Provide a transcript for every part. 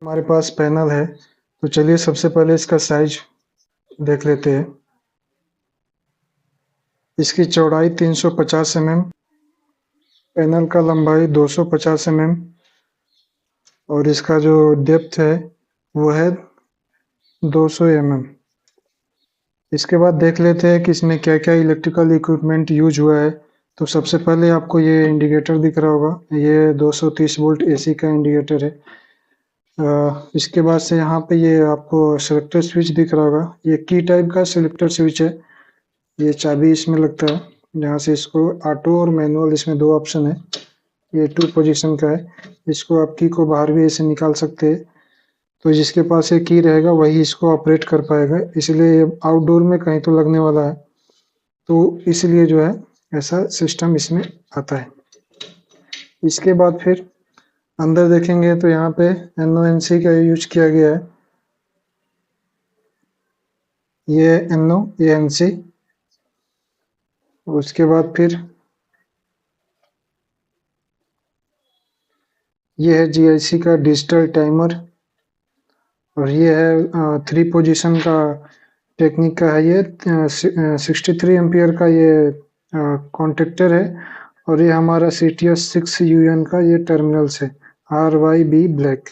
हमारे पास पैनल है, तो चलिए सबसे पहले इसका साइज देख लेते हैं। इसकी चौड़ाई 350 mm, पैनल का लंबाई 250 mm और इसका जो डेप्थ है वो है 200 mm। इसके बाद देख लेते हैं कि इसमें क्या क्या इलेक्ट्रिकल इक्विपमेंट यूज हुआ है। तो सबसे पहले आपको ये इंडिकेटर दिख रहा होगा, ये 230 वोल्ट एसी का इंडिकेटर है। इसके बाद से यहाँ पे ये आपको सेलेक्टर स्विच दिख रहा होगा, ये की टाइप का सेलेक्टर स्विच है। ये चाबी इसमें लगता है, जहाँ से इसको ऑटो और मैनुअल, इसमें दो ऑप्शन है। ये 2 पोजीशन का है, इसको आप की को बाहर भी ऐसे निकाल सकते हैं। तो जिसके पास ये की रहेगा वही इसको ऑपरेट कर पाएगा, इसलिए आउटडोर में कहीं तो लगने वाला है, तो इसलिए जो है ऐसा सिस्टम इसमें आता है। इसके बाद फिर अंदर देखेंगे तो यहाँ पे NONC का यूज किया गया है, ये NO ये NC। उसके बाद फिर ये है GIC का डिजिटल टाइमर, और ये है 3 पोजीशन का टेक्निक का है। ये 63 एम्पियर का ये कॉन्टेक्टर है, और ये हमारा CTS 6 UN का ये टर्मिनल्स है, RYB ब्लैक।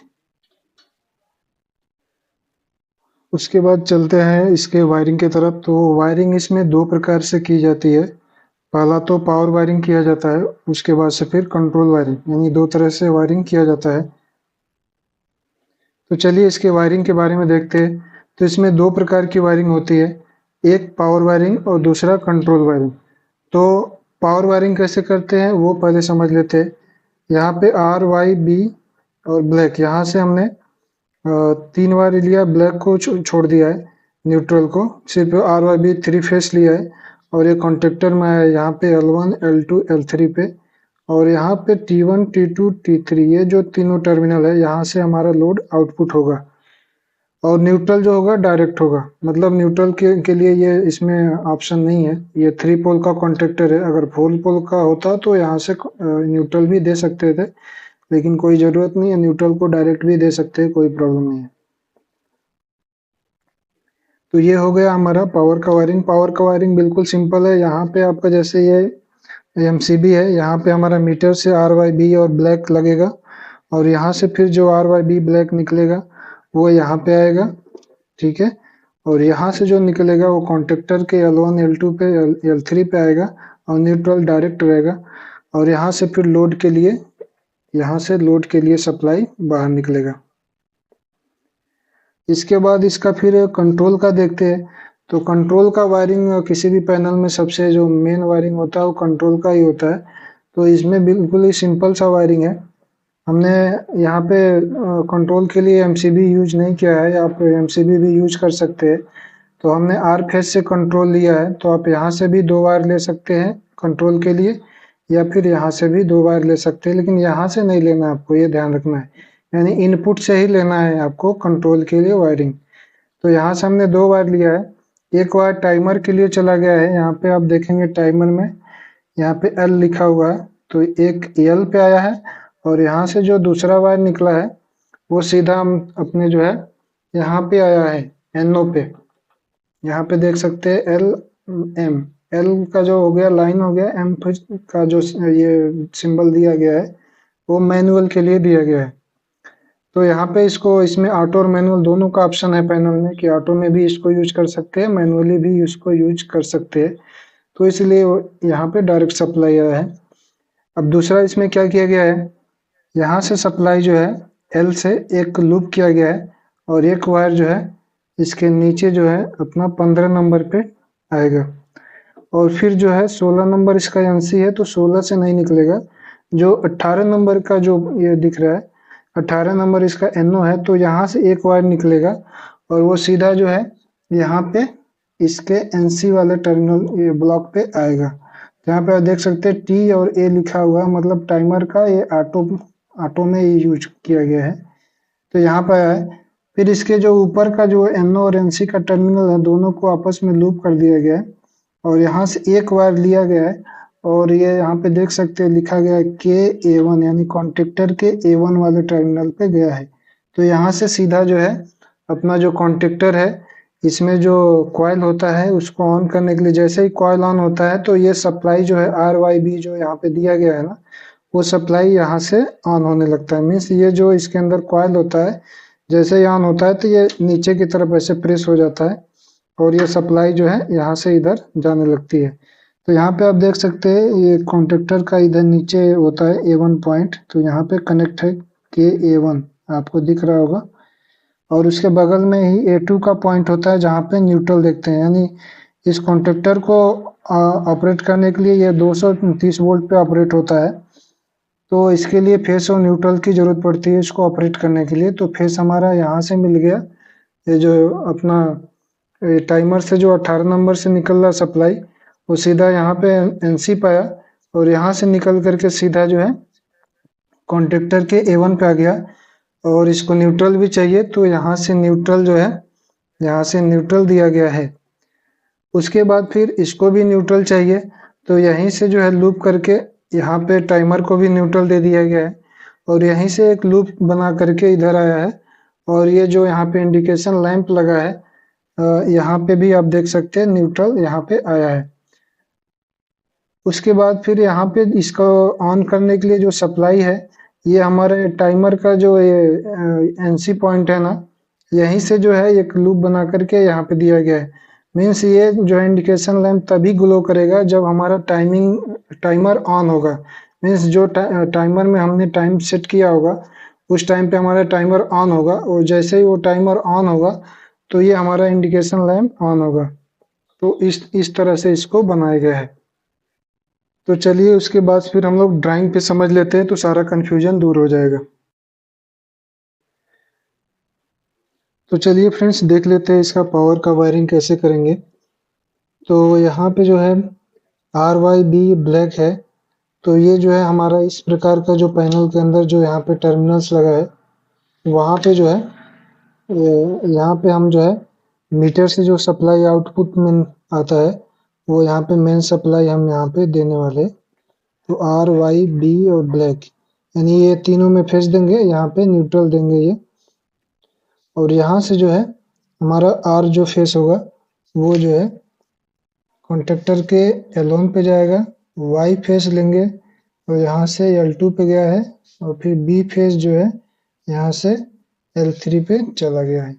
उसके बाद चलते हैं इसके वायरिंग की तरफ। तो वायरिंग इसमें 2 प्रकार से की जाती है। पहला तो पावर वायरिंग किया जाता है, उसके बाद से फिर कंट्रोल वायरिंग, यानी 2 तरह से वायरिंग किया जाता है। तो चलिए इसके वायरिंग के बारे में देखते हैं। तो इसमें 2 प्रकार की वायरिंग होती है, एक पावर वायरिंग और दूसरा कंट्रोल वायरिंग। तो पावर वायरिंग कैसे करते हैं वो पहले समझ लेते हैं। यहाँ पे RYB और ब्लैक, यहाँ से हमने 3 बार लिया, ब्लैक को छोड़ दिया है, न्यूट्रल को, सिर्फ RYB 3 फेस लिया है। और ये कॉन्टेक्टर में है यहाँ पे L1 L2 L3 पे, और यहाँ पे T1 T2 T3, ये जो तीनों टर्मिनल है यहाँ से हमारा लोड आउटपुट होगा। और न्यूट्रल जो होगा डायरेक्ट होगा, मतलब न्यूट्रल के लिए ये इसमें ऑप्शन नहीं है। ये 3 पोल का कॉन्टेक्टर है, अगर 4 पोल का होता तो यहाँ से न्यूट्रल भी दे सकते थे, लेकिन कोई जरूरत नहीं है, न्यूट्रल को डायरेक्ट भी दे सकते हैं, कोई प्रॉब्लम नहीं है। तो ये हो गया हमारा पावर का वायरिंग। पावर का वायरिंग बिल्कुल सिंपल है। यहाँ पे आपका जैसे ये MCB है, यहाँ पे हमारा मीटर से RYB और ब्लैक लगेगा, और यहाँ से फिर जो RYB ब्लैक निकलेगा वो यहाँ पे आएगा, ठीक है। और यहाँ से जो निकलेगा वो कॉन्टेक्टर के L1 L2 पे L3 पे आएगा, और न्यूट्रल डायरेक्ट रहेगा। और यहाँ से फिर लोड के लिए, यहाँ से लोड के लिए सप्लाई बाहर निकलेगा। इसके बाद इसका फिर कंट्रोल का देखते हैं। तो कंट्रोल का वायरिंग किसी भी पैनल में सबसे जो मेन वायरिंग होता है वो कंट्रोल का ही होता है। तो इसमें बिल्कुल ही सिंपल सा वायरिंग है। हमने यहाँ पे कंट्रोल के लिए MCB यूज नहीं किया है, आप MCB भी यूज कर सकते हैं। तो हमने R फेज से कंट्रोल लिया है, तो आप यहाँ से भी 2 वायर ले सकते हैं कंट्रोल के लिए, या फिर यहाँ से भी 2 वायर ले सकते हैं, लेकिन यहाँ से नहीं लेना, आपको ये ध्यान रखना है, यानी इनपुट से ही लेना है आपको कंट्रोल के लिए वायरिंग। तो यहाँ से हमने 2 वायर लिया है। एक वायर टाइमर के लिए चला गया है, यहाँ पे आप देखेंगे टाइमर में यहाँ पे L लिखा हुआ है, तो एक L पे आया है। और यहाँ से जो दूसरा वायर निकला है वो सीधा हम अपने जो है यहाँ पे आया है NO पे। यहाँ पे देख सकते हैं LM, L का जो हो गया लाइन हो गया, M का जो ये सिंबल दिया गया है वो मैनुअल के लिए दिया गया है। तो यहाँ पे इसमें ऑटो और मैनुअल दोनों का ऑप्शन है पैनल में, कि ऑटो में भी इसको यूज कर सकते हैं, मैनुअली भी इसको यूज कर सकते हैं। तो इसलिए यहाँ पे डायरेक्ट सप्लाई आया है। अब दूसरा इसमें क्या किया गया है, यहाँ से सप्लाई जो है L से एक लूप किया गया है, और एक वायर जो है इसके नीचे जो है अपना 15 नंबर पे आएगा। और फिर जो है 16 नंबर इसका NC है, तो 16 से नहीं निकलेगा। जो 18 नंबर का जो ये दिख रहा है, 18 नंबर इसका NO है, तो यहाँ से एक वायर निकलेगा, और वो सीधा जो है यहाँ पे इसके NC वाले टर्मिनल ये ब्लॉक पे आएगा। यहाँ पे आप देख सकते हैं T और A लिखा हुआ है, मतलब टाइमर का ये ऑटो में यूज किया गया है। तो यहाँ पर आया है। फिर इसके जो ऊपर का जो NO और NC का टर्मिनल है, दोनों को आपस में लूप कर दिया गया है, और यहाँ से एक वायर लिया गया है, और ये यहाँ पे देख सकते हैं लिखा गया है KA1, यानी कॉन्टेक्टर के A1 वाले टर्मिनल पे गया है। तो यहाँ से सीधा जो है अपना जो कॉन्टेक्टर है, इसमें जो कॉइल होता है उसको ऑन करने के लिए, जैसे ही कॉइल ऑन होता है तो ये सप्लाई जो है RYB जो यहाँ पे दिया गया है ना, वो सप्लाई यहाँ से ऑन होने लगता है। मीन्स ये जो इसके अंदर कॉइल होता है, जैसे ही ऑन होता है तो ये नीचे की तरफ ऐसे प्रेस हो जाता है और ये सप्लाई जो है यहाँ से इधर जाने लगती है। तो यहाँ पे आप देख सकते हैं ये कॉन्टेक्टर का इधर नीचे होता है A1 पॉइंट, तो यहाँ पे कनेक्ट है KA1 आपको दिख रहा होगा, और उसके बगल में ही A2 का पॉइंट होता है जहाँ पे न्यूट्रल देखते हैं। यानी इस कॉन्टेक्टर को ऑपरेट करने के लिए ये 230 वोल्ट पे ऑपरेट होता है, तो इसके लिए फेस और न्यूट्रल की जरूरत पड़ती है इसको ऑपरेट करने के लिए। तो फेस हमारा यहाँ से मिल गया, ये जो अपना टाइमर से जो 18 नंबर से निकल रहा सप्लाई, वो सीधा यहाँ पे NC पाया और यहाँ से निकल करके सीधा जो है कॉन्टेक्टर के A1 पे आ गया। और इसको न्यूट्रल भी चाहिए तो यहाँ से न्यूट्रल जो है, यहाँ से न्यूट्रल दिया गया है। उसके बाद फिर इसको भी न्यूट्रल चाहिए, तो यहीं से जो है लूप करके यहाँ पे टाइमर को भी न्यूट्रल दे दिया गया है और यहीं से एक लूप बना करके इधर आया है। और ये जो यहाँ पे इंडिकेशन लैंप लगा है, यहाँ पे भी आप देख सकते हैं न्यूट्रल यहाँ पे आया है। उसके बाद फिर यहाँ पे इसको ऑन करने के लिए जो सप्लाई है, ये हमारे टाइमर का जो ये NC पॉइंट है ना, यहीं से जो है एक लूप बना करके यहाँ पे दिया गया है। मीन्स ये जो है इंडिकेशन लैंप तभी ग्लो करेगा जब हमारा टाइमर ऑन होगा। मीन्स जो टाइमर में हमने टाइम सेट किया होगा उस टाइम पे हमारा टाइमर ऑन होगा, और जैसे ही वो टाइमर ऑन होगा तो ये हमारा इंडिकेशन लैंप ऑन होगा। तो इस तरह से इसको बनाया गया है। तो चलिए उसके बाद फिर हम लोग ड्राइंग पे समझ लेते हैं तो सारा कंफ्यूजन दूर हो जाएगा। तो चलिए फ्रेंड्स देख लेते हैं इसका पावर का वायरिंग कैसे करेंगे। तो यहाँ पे जो है RYB ब्लैक है, तो ये जो है हमारा इस प्रकार का जो पैनल के अंदर जो यहाँ पे टर्मिनल्स लगा है, वहाँ पे जो है यहाँ पे हम जो है मीटर से जो सप्लाई आउटपुट में आता है वो यहाँ पे मेन सप्लाई हम यहाँ पे देने वाले। तो RYB और ब्लैक यानी ये तीनों में फेस देंगे, यहाँ पे न्यूट्रल देंगे ये। और यहाँ से जो है हमारा R जो फेस होगा वो जो है कॉन्टेक्टर के L1 पे जाएगा, Y फेस लेंगे और यहाँ से L2 पे गया है, और फिर B फेस जो है यहाँ से L3 पे चला गया है।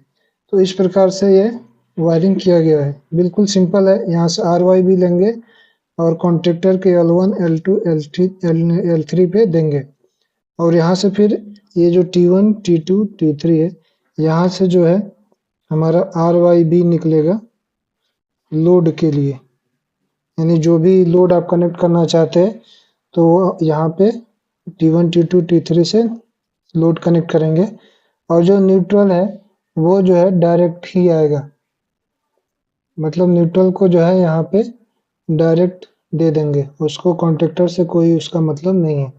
तो इस प्रकार से ये वायरिंग किया गया है, बिल्कुल सिंपल है। यहाँ से RYB लेंगे और कॉन्टेक्टर के L1, L2, L3 पे देंगे, और यहाँ से फिर ये जो T1, T2, T3 है, यहाँ से जो है हमारा RYB निकलेगा लोड के लिए। यानी जो भी लोड आप कनेक्ट करना चाहते हैं तो यहाँ पे T1, T2, T3 से लोड कनेक्ट करेंगे, और जो न्यूट्रल है वो जो है डायरेक्ट ही आएगा। मतलब न्यूट्रल को जो है यहाँ पे डायरेक्ट दे देंगे, उसको कॉन्टेक्टर से कोई उसका मतलब नहीं है।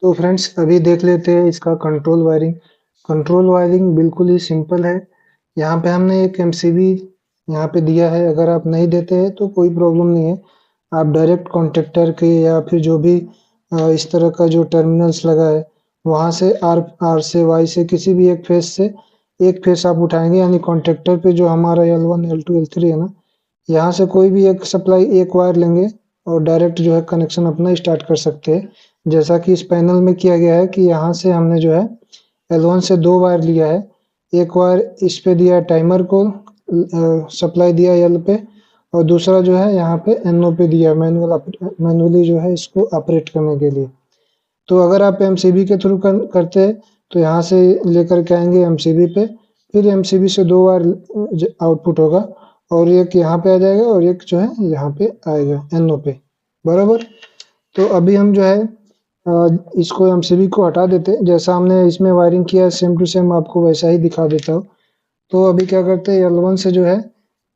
तो फ्रेंड्स अभी देख लेते हैं इसका कंट्रोल वायरिंग। कंट्रोल वायरिंग बिल्कुल ही सिंपल है। यहाँ पे हमने एक MCB यहाँ पे दिया है, अगर आप नहीं देते हैं तो कोई प्रॉब्लम नहीं है, आप डायरेक्ट कॉन्टेक्टर के या फिर जो भी इस तरह का जो टर्मिनल्स लगा है वहाँ से R से Y से किसी भी एक फेस से एक फेस आप उठाएंगे। यानी कॉन्टेक्टर पे जो हमारा L1, L2, L3 है ना, यहाँ से कोई भी एक सप्लाई एक वायर लेंगे और डायरेक्ट जो है कनेक्शन अपना स्टार्ट कर सकते हैं। जैसा कि इस पैनल में किया गया है कि यहाँ से हमने जो है L1 से 2 वायर लिया है, एक वायर इस पे दिया टाइमर को सप्लाई दिया L पे, और दूसरा जो है यहाँ पे NO पे दिया मैनुअली जो है इसको ऑपरेट करने के लिए। तो अगर आप MCB के थ्रू करते हैं तो यहाँ से लेकर के आएंगे MCB पे, फिर MCB से 2 वायर आउटपुट होगा और एक यहाँ पे आ जाएगा और एक जो है यहाँ पे आएगा NO पे, बराबर। तो अभी हम जो है इसको MCB को हटा देते हैं, जैसा हमने इसमें वायरिंग किया है सेम टू सेम आपको वैसा ही दिखा देता हूँ। तो अभी क्या करते हैं, L1 से जो है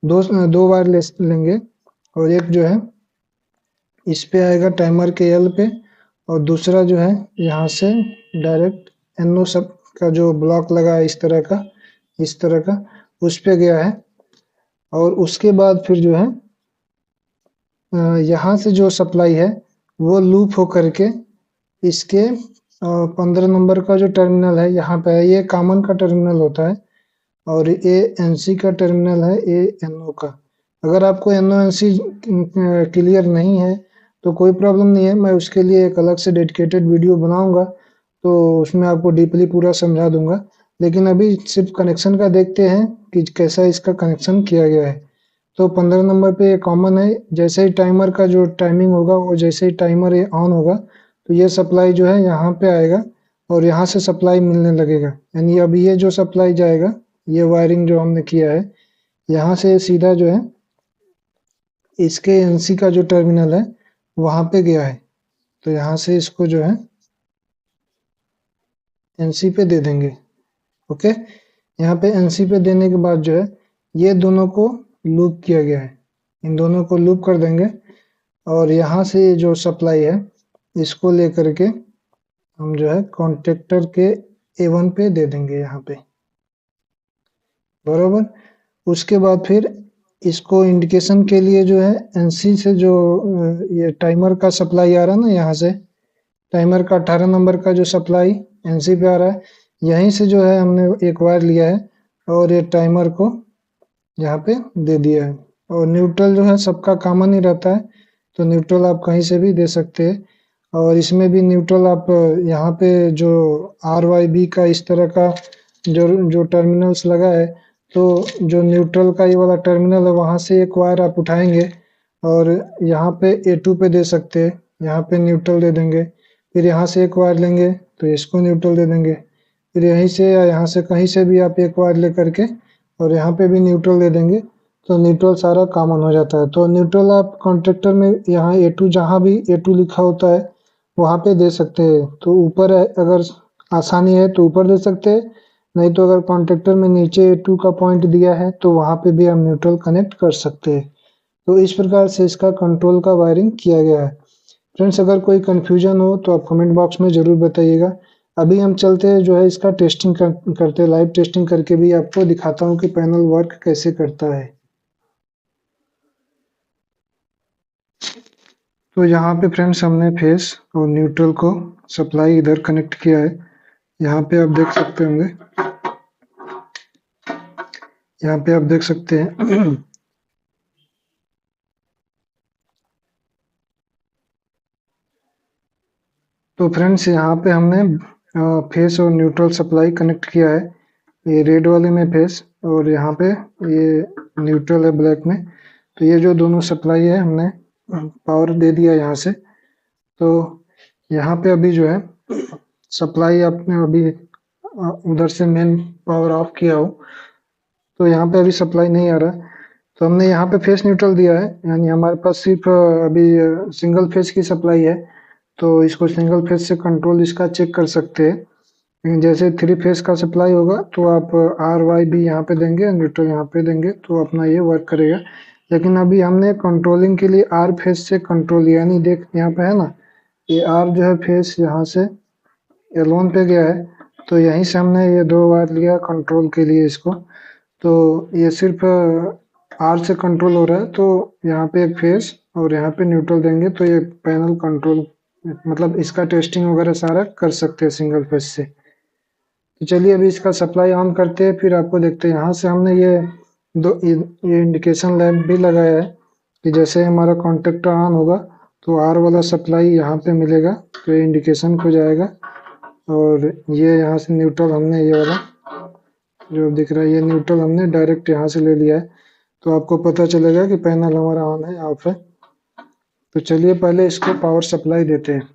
दो वायर लेंगे, और एक जो है इस पे आएगा टाइमर के L पे, और दूसरा जो है यहाँ से डायरेक्ट NO सब का जो ब्लॉक लगा है इस तरह का उस पे गया है। और उसके बाद फिर जो है यहाँ से जो सप्लाई है वो लूप हो करके इसके 15 नंबर का जो टर्मिनल है यहाँ पे है, ये कॉमन का टर्मिनल होता है और ये एनसी का टर्मिनल है, ये एनओ का। अगर आपको एनओ एनसी क्लियर नहीं है तो कोई प्रॉब्लम नहीं है, मैं उसके लिए एक अलग से डेडिकेटेड वीडियो बनाऊंगा, तो उसमें आपको डीपली पूरा समझा दूंगा। लेकिन अभी सिर्फ कनेक्शन का देखते हैं कि कैसा इसका कनेक्शन किया गया है। तो 15 नंबर पे ये कॉमन है, जैसे ही टाइमर का जो टाइमिंग होगा वो जैसे ही टाइमर ये ऑन होगा तो ये सप्लाई जो है यहाँ पे आएगा और यहाँ से सप्लाई मिलने लगेगा। यानी अब ये जो सप्लाई जाएगा, ये वायरिंग जो हमने किया है यहाँ से सीधा जो है इसके एनसी का जो टर्मिनल है वहां पे गया है। तो यहाँ से इसको जो है एनसी पे दे देंगे। ओके, यहाँ पे एनसी पे देने के बाद जो है ये दोनों को लूप किया गया है, इन दोनों को लूप कर देंगे और यहाँ से जो सप्लाई है इसको लेकर के हम जो है कॉन्ट्रैक्टर के A1 पे दे देंगे यहाँ पे, बराबर। उसके बाद फिर इसको इंडिकेशन के लिए जो है एनसी से जो ये टाइमर का सप्लाई आ रहा है ना, यहाँ से टाइमर का 18 नंबर का जो सप्लाई एनसी पे आ रहा है, यहीं से जो है हमने एक वायर लिया है और ये टाइमर को यहाँ पे दे दिया है। और न्यूट्रल जो है सबका कॉमन ही रहता है, तो न्यूट्रल आप कहीं से भी दे सकते हैं। और इसमें भी न्यूट्रल आप यहाँ पे जो RYB का इस तरह का जो जो टर्मिनल्स लगा है, तो जो न्यूट्रल का ये वाला टर्मिनल है वहां से एक वायर आप उठाएंगे और यहाँ पे A2 पे दे सकते हैं, यहाँ पे न्यूट्रल दे देंगे। फिर यहाँ से एक वायर लेंगे तो इसको न्यूट्रल दे देंगे। फिर यहीं से या यहाँ से कहीं से भी आप एक वायर ले करके और यहाँ पे भी न्यूट्रल दे देंगे, तो न्यूट्रल सारा कॉमन हो जाता है। तो न्यूट्रल आप कॉन्ट्रैक्टर में यहाँ A2 जहाँ भी A2 लिखा होता है वहाँ पे दे सकते हैं। तो ऊपर अगर आसानी है तो ऊपर दे सकते हैं, नहीं तो अगर कॉन्ट्रैक्टर में नीचे A2 का पॉइंट दिया है तो वहाँ पे भी हम न्यूट्रल कनेक्ट कर सकते हैं। तो इस प्रकार से इसका कंट्रोल का वायरिंग किया गया है। फ्रेंड्स, अगर कोई कंफ्यूजन हो तो आप कमेंट बॉक्स में जरूर बताइएगा। अभी हम चलते हैं जो है इसका टेस्टिंग करते हैं, लाइव टेस्टिंग करके भी आपको दिखाता हूँ कि पैनल वर्क कैसे करता है। तो यहाँ पे फ्रेंड्स हमने फेस और न्यूट्रल को सप्लाई इधर कनेक्ट किया है। यहाँ पे आप देख सकते होंगे, यहाँ पे आप देख सकते हैं तो फ्रेंड्स यहाँ पे हमने फेस और न्यूट्रल सप्लाई कनेक्ट किया है। ये रेड वाले में फेस और यहाँ पे ये न्यूट्रल है ब्लैक में। तो ये जो दोनों सप्लाई है हमने पावर दे दिया यहाँ से। तो यहाँ पे अभी जो है सप्लाई आपने अभी उधर से मेन पावर ऑफ किया हो तो यहाँ पे अभी सप्लाई नहीं आ रहा। तो हमने यहाँ पे फेस न्यूट्रल दिया है, यानी हमारे पास सिर्फ अभी सिंगल फेस की सप्लाई है। तो इसको सिंगल फेस से कंट्रोल इसका चेक कर सकते हैं। लेकिन जैसे 3 फेस का सप्लाई होगा तो आप RYB यहाँ पे देंगे, न्यूट्रल यहाँ पे देंगे तो अपना ये वर्क करेगा। लेकिन अभी हमने कंट्रोलिंग के लिए R फेस से कंट्रोल, यानी देख यहाँ पे है ना, ये R जो है फेस यहाँ से L1 पे गया है, तो यहीं से हमने ये 2 वायर लिया कंट्रोल के लिए इसको। तो ये सिर्फ R से कंट्रोल हो रहा है, तो यहाँ पे एक फेस और यहाँ पे न्यूट्रल देंगे तो ये पैनल कंट्रोल, मतलब इसका टेस्टिंग वगैरह सारा कर सकते हैं सिंगल फेस से। तो चलिए अभी इसका सप्लाई ऑन करते हैं, फिर आपको देखते हैं। यहाँ से हमने ये इंडिकेशन लैंप भी लगाया है कि जैसे हमारा कॉन्टेक्टर ऑन होगा तो R वाला सप्लाई यहाँ पे मिलेगा, तो ये इंडिकेशन हो जाएगा। और ये यहाँ से न्यूट्रल हमने ये वाला जो दिख रहा है, ये न्यूट्रल हमने डायरेक्ट यहाँ से ले लिया है, तो आपको पता चलेगा कि पैनल हमारा ऑन है ऑफ है। तो चलिए पहले इसको पावर सप्लाई देते हैं।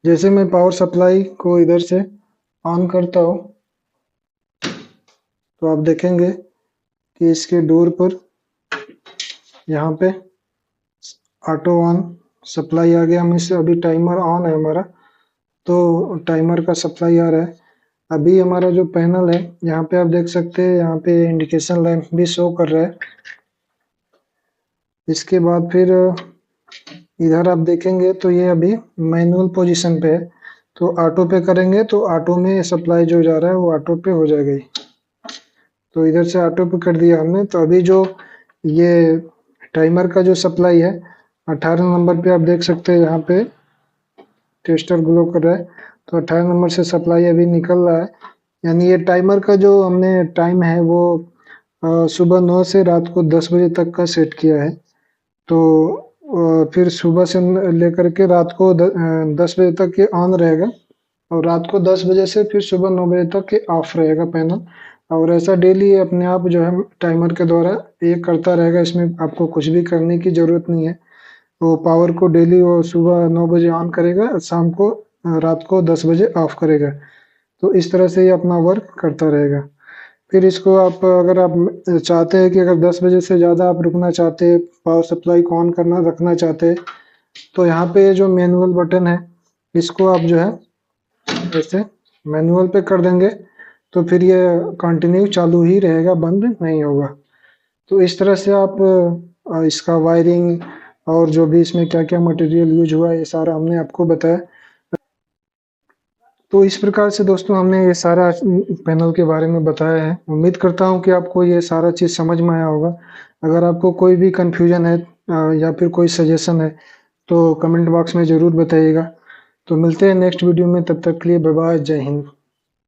जैसे मैं पावर सप्लाई को इधर से ऑन करता हूँ तो आप देखेंगे कि इसके डोर पर यहाँ पे ऑटो ऑन सप्लाई आ गया। हम इससे अभी टाइमर ऑन है हमारा, तो टाइमर का सप्लाई आ रहा है। अभी हमारा जो पैनल है यहाँ पे आप देख सकते हैं, यहाँ पे इंडिकेशन लैंप भी शो कर रहा है। इसके बाद फिर इधर आप देखेंगे तो ये अभी मैनुअल पोजीशन पे है, तो ऑटो पे करेंगे तो ऑटो में सप्लाई जो जा रहा है वो ऑटो पे हो जाएगा। तो इधर से ऑटो पे कर दिया हमने। तो अभी जो ये टाइमर का जो सप्लाई है 18 नंबर पे आप देख सकते हैं, यहाँ पे टेस्टर ग्लो कर रहा है, तो 18 नंबर से सप्लाई अभी निकल रहा है। यानी ये टाइमर का जो हमने टाइम है वो सुबह 9 से रात को 10 बजे तक का सेट किया है। तो फिर सुबह से लेकर के रात को 10 बजे तक ये ऑन रहेगा, और रात को 10 बजे से फिर सुबह 9 बजे तक ये ऑफ रहेगा पैनल। और ऐसा डेली ये अपने आप जो है टाइमर के द्वारा ये करता रहेगा, इसमें आपको कुछ भी करने की ज़रूरत नहीं है। वो पावर को डेली वो सुबह 9 बजे ऑन करेगा और शाम को रात को 10 बजे ऑफ करेगा। तो इस तरह से ये अपना वर्क करता रहेगा। फिर इसको आप अगर आप चाहते हैं कि अगर 10 बजे से ज़्यादा आप रुकना चाहते हैं, पावर सप्लाई को ऑन करना रखना चाहते हैं, तो यहाँ पे ये जो मैनुअल बटन है इसको आप जो है ऐसे मैनुअल पे कर देंगे, तो फिर ये कंटिन्यू चालू ही रहेगा, बंद नहीं होगा। तो इस तरह से आप इसका वायरिंग और जो भी इसमें क्या क्या मटेरियल यूज हुआ है ये सारा हमने आपको बताया। तो इस प्रकार से दोस्तों हमने ये सारा पैनल के बारे में बताया है। उम्मीद करता हूँ कि आपको ये सारा चीज़ समझ में आया होगा। अगर आपको कोई भी कन्फ्यूजन है या फिर कोई सजेशन है तो कमेंट बॉक्स में ज़रूर बताइएगा। तो मिलते हैं नेक्स्ट वीडियो में, तब तक के लिए बाय बाय, जय हिंद।